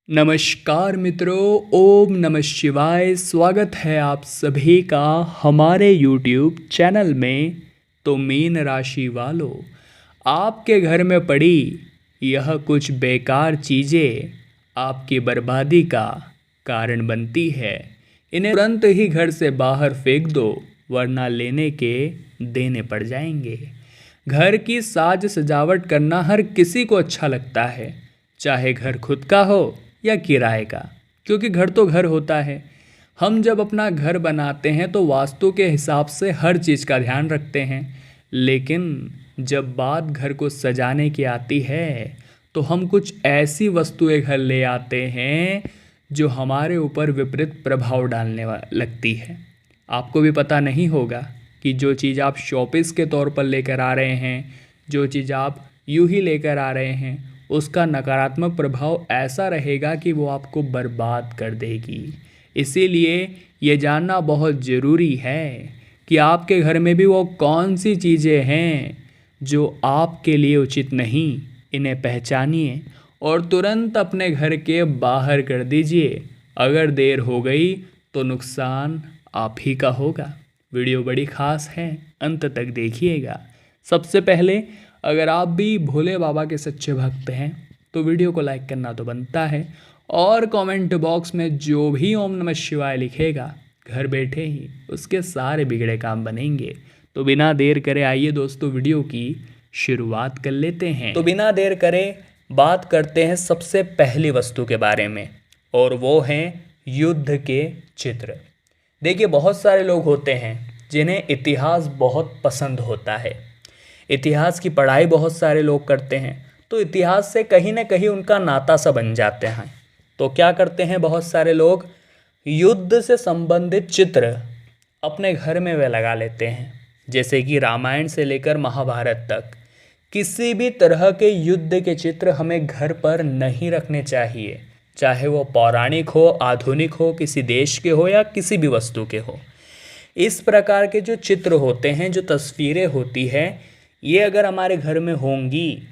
नमस्कार मित्रों, ओम नमः शिवाय। स्वागत है आप सभी का हमारे YouTube चैनल में। तो मीन राशि वालों, आपके घर में पड़ी यह कुछ बेकार चीज़ें आपकी बर्बादी का कारण बनती है। इन्हें तुरंत ही घर से बाहर फेंक दो, वरना लेने के देने पड़ जाएंगे। घर की साज सजावट करना हर किसी को अच्छा लगता है, चाहे घर खुद का हो या किराए का, क्योंकि घर तो घर होता है। हम जब अपना घर बनाते हैं तो वास्तु के हिसाब से हर चीज़ का ध्यान रखते हैं, लेकिन जब बात घर को सजाने की आती है तो हम कुछ ऐसी वस्तुएं घर ले आते हैं जो हमारे ऊपर विपरीत प्रभाव डालने लगती है। आपको भी पता नहीं होगा कि जो चीज़ आप शॉपीस के तौर पर लेकर आ रहे हैं, जो चीज़ आप यूं ही लेकर आ रहे हैं, उसका नकारात्मक प्रभाव ऐसा रहेगा कि वो आपको बर्बाद कर देगी। इसीलिए ये जानना बहुत ज़रूरी है कि आपके घर में भी वो कौन सी चीज़ें हैं जो आपके लिए उचित नहीं। इन्हें पहचानिए और तुरंत अपने घर के बाहर कर दीजिए। अगर देर हो गई तो नुकसान आप ही का होगा। वीडियो बड़ी खास है, अंत तक देखिएगा। सबसे पहले, अगर आप भी भोले बाबा के सच्चे भक्त हैं तो वीडियो को लाइक करना तो बनता है, और कमेंट बॉक्स में जो भी ओम नमः शिवाय लिखेगा, घर बैठे ही उसके सारे बिगड़े काम बनेंगे। तो बिना देर करे आइए दोस्तों, वीडियो की शुरुआत कर लेते हैं। तो बिना देर करे बात करते हैं सबसे पहली वस्तु के बारे में, और वो हैं युद्ध के चित्र। देखिए, बहुत सारे लोग होते हैं जिन्हें इतिहास बहुत पसंद होता है। इतिहास की पढ़ाई बहुत सारे लोग करते हैं, तो इतिहास से कहीं ना कहीं उनका नाता सा बन जाते हैं। तो क्या करते हैं बहुत सारे लोग, युद्ध से संबंधित चित्र अपने घर में वे लगा लेते हैं। जैसे कि रामायण से लेकर महाभारत तक किसी भी तरह के युद्ध के चित्र हमें घर पर नहीं रखने चाहिए, चाहे वो पौराणिक हो, आधुनिक हो, किसी देश के हो या किसी भी वस्तु के हो। इस प्रकार के जो चित्र होते हैं, जो तस्वीरें होती हैं, ये अगर हमारे घर में होंगी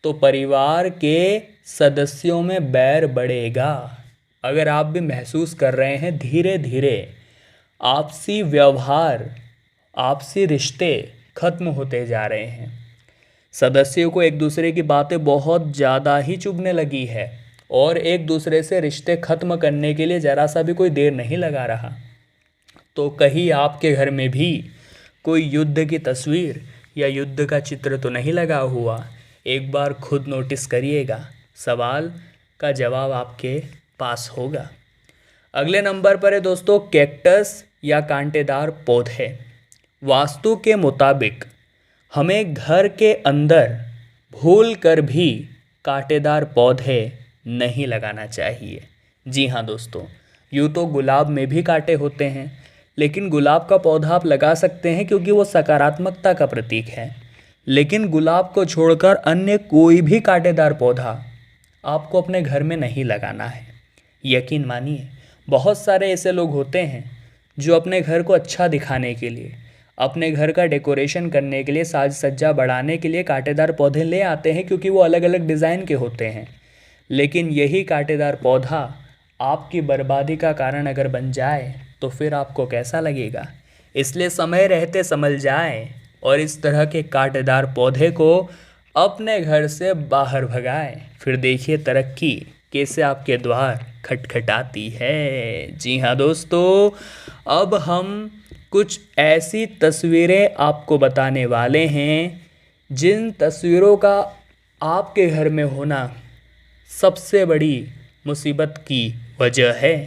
तो परिवार के सदस्यों में बैर बढ़ेगा। अगर आप भी महसूस कर रहे हैं, धीरे धीरे आपसी व्यवहार, आपसी रिश्ते खत्म होते जा रहे हैं। सदस्यों को एक दूसरे की बातें बहुत ज़्यादा ही चुभने लगी है, और एक दूसरे से रिश्ते खत्म करने के लिए ज़रा सा भी कोई देर नहीं लगा रहा। तो कहीं आपके घर में भी कोई युद्ध की तस्वीर या युद्ध का चित्र तो नहीं लगा हुआ? एक बार खुद नोटिस करिएगा, सवाल का जवाब आपके पास होगा। अगले नंबर पर है दोस्तों, कैक्टस या कांटेदार पौधे। वास्तु के मुताबिक हमें घर के अंदर भूल कर भी कांटेदार पौधे नहीं लगाना चाहिए। जी हाँ दोस्तों, यूँ तो गुलाब में भी कांटे होते हैं, लेकिन गुलाब का पौधा आप लगा सकते हैं क्योंकि वो सकारात्मकता का प्रतीक है। लेकिन गुलाब को छोड़कर अन्य कोई भी कांटेदार पौधा आपको अपने घर में नहीं लगाना है। यकीन मानिए, बहुत सारे ऐसे लोग होते हैं जो अपने घर को अच्छा दिखाने के लिए, अपने घर का डेकोरेशन करने के लिए, साज सज्जा बढ़ाने के लिए कांटेदार पौधे ले आते हैं, क्योंकि वो अलग अलग डिज़ाइन के होते हैं। लेकिन यही कांटेदार पौधा आपकी बर्बादी का कारण अगर बन जाए तो फिर आपको कैसा लगेगा? इसलिए समय रहते संभल जाएं और इस तरह के कांटेदार पौधे को अपने घर से बाहर भगाएं। फिर देखिए तरक्की कैसे आपके द्वार खटखटाती है। जी हाँ दोस्तों, अब हम कुछ ऐसी तस्वीरें आपको बताने वाले हैं जिन तस्वीरों का आपके घर में होना सबसे बड़ी मुसीबत की वजह है।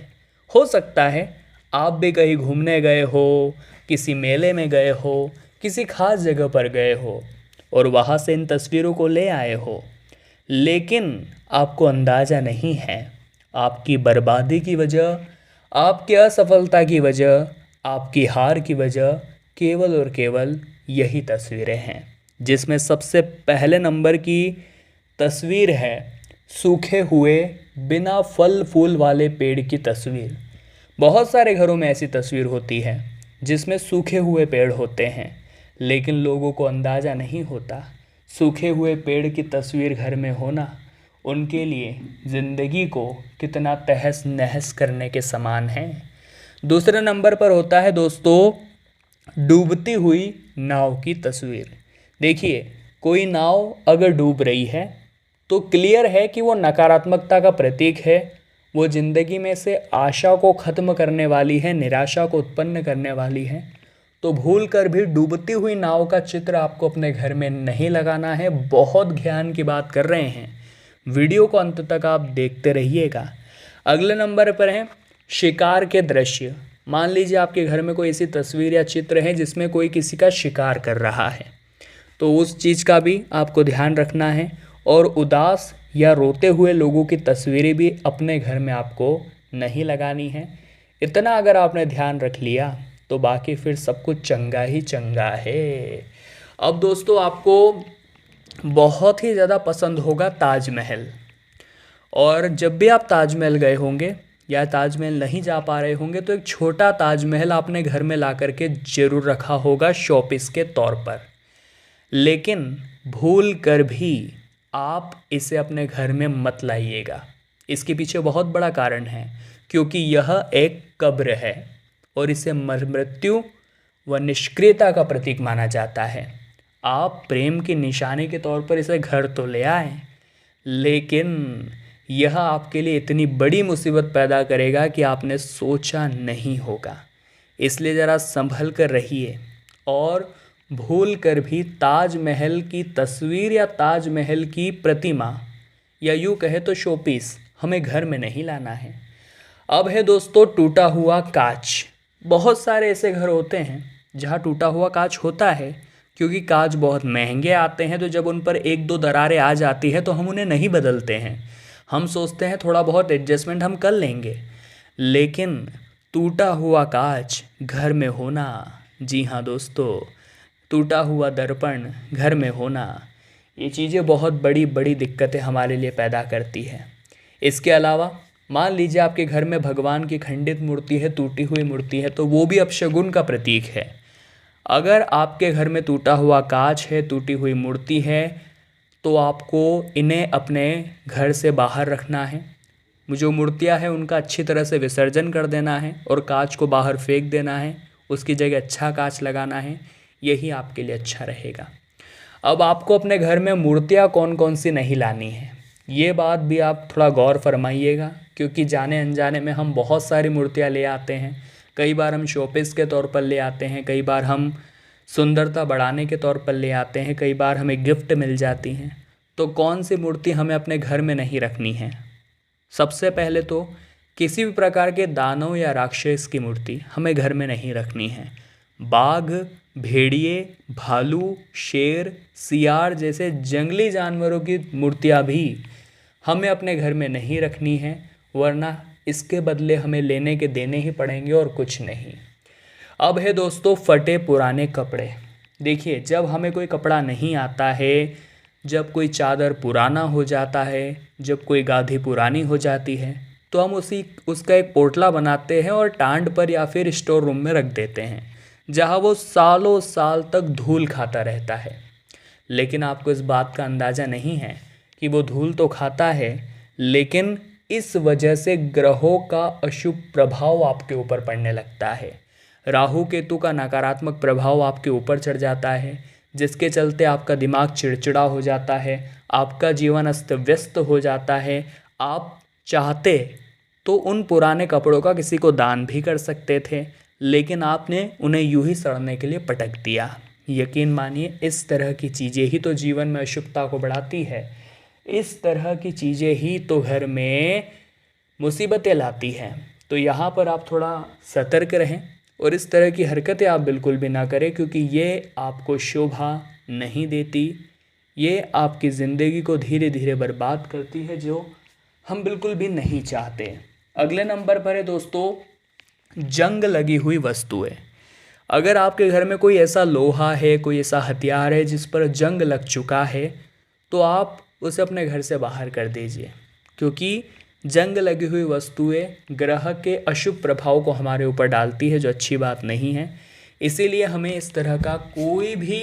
हो सकता है आप भी कहीं घूमने गए हो, किसी मेले में गए हो, किसी खास जगह पर गए हो और वहाँ से इन तस्वीरों को ले आए हो, लेकिन आपको अंदाज़ा नहीं है आपकी बर्बादी की वजह, आपकी असफलता की वजह, आपकी हार की वजह केवल और केवल यही तस्वीरें हैं। जिसमें सबसे पहले नंबर की तस्वीर है सूखे हुए बिना फल फूल वाले पेड़ की तस्वीर। बहुत सारे घरों में ऐसी तस्वीर होती है जिसमें सूखे हुए पेड़ होते हैं, लेकिन लोगों को अंदाज़ा नहीं होता सूखे हुए पेड़ की तस्वीर घर में होना उनके लिए ज़िंदगी को कितना तहस नहस करने के समान है। दूसरे नंबर पर होता है दोस्तों डूबती हुई नाव की तस्वीर। देखिए, कोई नाव अगर डूब रही है तो क्लियर है कि वो नकारात्मकता का प्रतीक है, वो ज़िंदगी में से आशा को ख़त्म करने वाली है, निराशा को उत्पन्न करने वाली है। तो भूल कर भी डूबती हुई नाव का चित्र आपको अपने घर में नहीं लगाना है। बहुत ज्ञान की बात कर रहे हैं, वीडियो को अंत तक आप देखते रहिएगा। अगले नंबर पर है शिकार के दृश्य। मान लीजिए आपके घर में कोई ऐसी तस्वीर या चित्र है जिसमें कोई किसी का शिकार कर रहा है, तो उस चीज़ का भी आपको ध्यान रखना है। और उदास या रोते हुए लोगों की तस्वीरें भी अपने घर में आपको नहीं लगानी है। इतना अगर आपने ध्यान रख लिया तो बाकी फिर सब कुछ चंगा ही चंगा है। अब दोस्तों आपको बहुत ही ज़्यादा पसंद होगा ताजमहल, और जब भी आप ताजमहल गए होंगे या ताजमहल नहीं जा पा रहे होंगे तो एक छोटा ताजमहल आपने घर में ला करके ज़रूर रखा होगा शोपीस के तौर पर। लेकिन भूल कर भी आप इसे अपने घर में मत लाइएगा। इसके पीछे बहुत बड़ा कारण है, क्योंकि यह एक कब्र है और इसे मृत्यु व निष्क्रियता का प्रतीक माना जाता है। आप प्रेम की निशानी के तौर पर इसे घर तो ले आए, लेकिन यह आपके लिए इतनी बड़ी मुसीबत पैदा करेगा कि आपने सोचा नहीं होगा। इसलिए ज़रा संभल कर रहिए और भूल कर भी ताजमहल की तस्वीर या ताजमहल की प्रतिमा या यूँ कहे तो शोपीस हमें घर में नहीं लाना है। अब है दोस्तों टूटा हुआ कांच। बहुत सारे ऐसे घर होते हैं जहाँ टूटा हुआ कांच होता है, क्योंकि कांच बहुत महंगे आते हैं। तो जब उन पर एक दो दरारें आ जाती है तो हम उन्हें नहीं बदलते हैं, हम सोचते हैं थोड़ा बहुत एडजस्टमेंट हम कर लेंगे। लेकिन टूटा हुआ कांच घर में होना, जी हाँ दोस्तों, टूटा हुआ दर्पण घर में होना, ये चीज़ें बहुत बड़ी बड़ी दिक्कतें हमारे लिए पैदा करती है। इसके अलावा मान लीजिए आपके घर में भगवान की खंडित मूर्ति है, टूटी हुई मूर्ति है, तो वो भी अपशगुन का प्रतीक है। अगर आपके घर में टूटा हुआ कांच है, टूटी हुई मूर्ति है, तो आपको इन्हें अपने घर से बाहर रखना है। जो मूर्तियां हैं उनका अच्छी तरह से विसर्जन कर देना है और कांच को बाहर फेंक देना है, उसकी जगह अच्छा कांच लगाना है। यही आपके लिए अच्छा रहेगा। अब आपको अपने घर में मूर्तियां कौन कौन सी नहीं लानी है, ये बात भी आप थोड़ा गौर फरमाइएगा, क्योंकि जाने अनजाने में हम बहुत सारी मूर्तियां ले आते हैं। कई बार हम शोपीस के तौर पर ले आते हैं, कई बार हम सुंदरता बढ़ाने के तौर पर ले आते हैं, कई बार हमें गिफ्ट मिल जाती हैं। तो कौन सी मूर्ति हमें अपने घर में नहीं रखनी है? सबसे पहले तो किसी भी प्रकार के दानव या राक्षस की मूर्ति हमें घर में नहीं रखनी है। बाघ, भेड़िए, भालू, शेर, सियार जैसे जंगली जानवरों की मूर्तियाँ भी हमें अपने घर में नहीं रखनी है, वरना इसके बदले हमें लेने के देने ही पड़ेंगे और कुछ नहीं। अब है दोस्तों फटे पुराने कपड़े। देखिए, जब हमें कोई कपड़ा नहीं आता है, जब कोई चादर पुराना हो जाता है, जब कोई गादी पुरानी हो जाती है, तो हम उसका एक पोटला बनाते हैं और टांड पर या फिर स्टोर रूम में रख देते हैं, जहाँ वो सालों साल तक धूल खाता रहता है। लेकिन आपको इस बात का अंदाज़ा नहीं है कि वो धूल तो खाता है, लेकिन इस वजह से ग्रहों का अशुभ प्रभाव आपके ऊपर पड़ने लगता है। राहु केतु का नकारात्मक प्रभाव आपके ऊपर चढ़ जाता है, जिसके चलते आपका दिमाग चिड़चिड़ा हो जाता है, आपका जीवन अस्त व्यस्त हो जाता है। आप चाहते तो उन पुराने कपड़ों का किसी को दान भी कर सकते थे, लेकिन आपने उन्हें यूं ही सड़ने के लिए पटक दिया। यकीन मानिए, इस तरह की चीज़ें ही तो जीवन में अशुभता को बढ़ाती है। इस तरह की चीज़ें ही तो घर में मुसीबतें लाती हैं। तो यहाँ पर आप थोड़ा सतर्क रहें और इस तरह की हरकतें आप बिल्कुल भी ना करें, क्योंकि ये आपको शोभा नहीं देती, ये आपकी ज़िंदगी को धीरे धीरे बर्बाद करती है, जो हम बिल्कुल भी नहीं चाहते। अगले नंबर पर है दोस्तों जंग लगी हुई वस्तुएं। अगर आपके घर में कोई ऐसा लोहा है, कोई ऐसा हथियार है जिस पर जंग लग चुका है, तो आप उसे अपने घर से बाहर कर दीजिए, क्योंकि जंग लगी हुई वस्तुएं ग्रह के अशुभ प्रभाव को हमारे ऊपर डालती है, जो अच्छी बात नहीं है। इसीलिए हमें इस तरह का कोई भी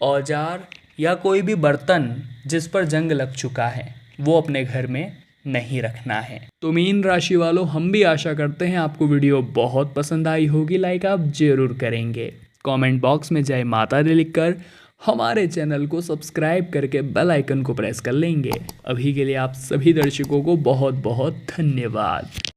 औजार या कोई भी बर्तन जिस पर जंग लग चुका है वो अपने घर में नहीं रखना है। तो मीन राशि वालों, हम भी आशा करते हैं आपको वीडियो बहुत पसंद आई होगी। लाइक आप जरूर करेंगे। कमेंट बॉक्स में जय माता दी लिखकर हमारे चैनल को सब्सक्राइब करके बेल आइकन को प्रेस कर लेंगे। अभी के लिए आप सभी दर्शकों को बहुत बहुत धन्यवाद।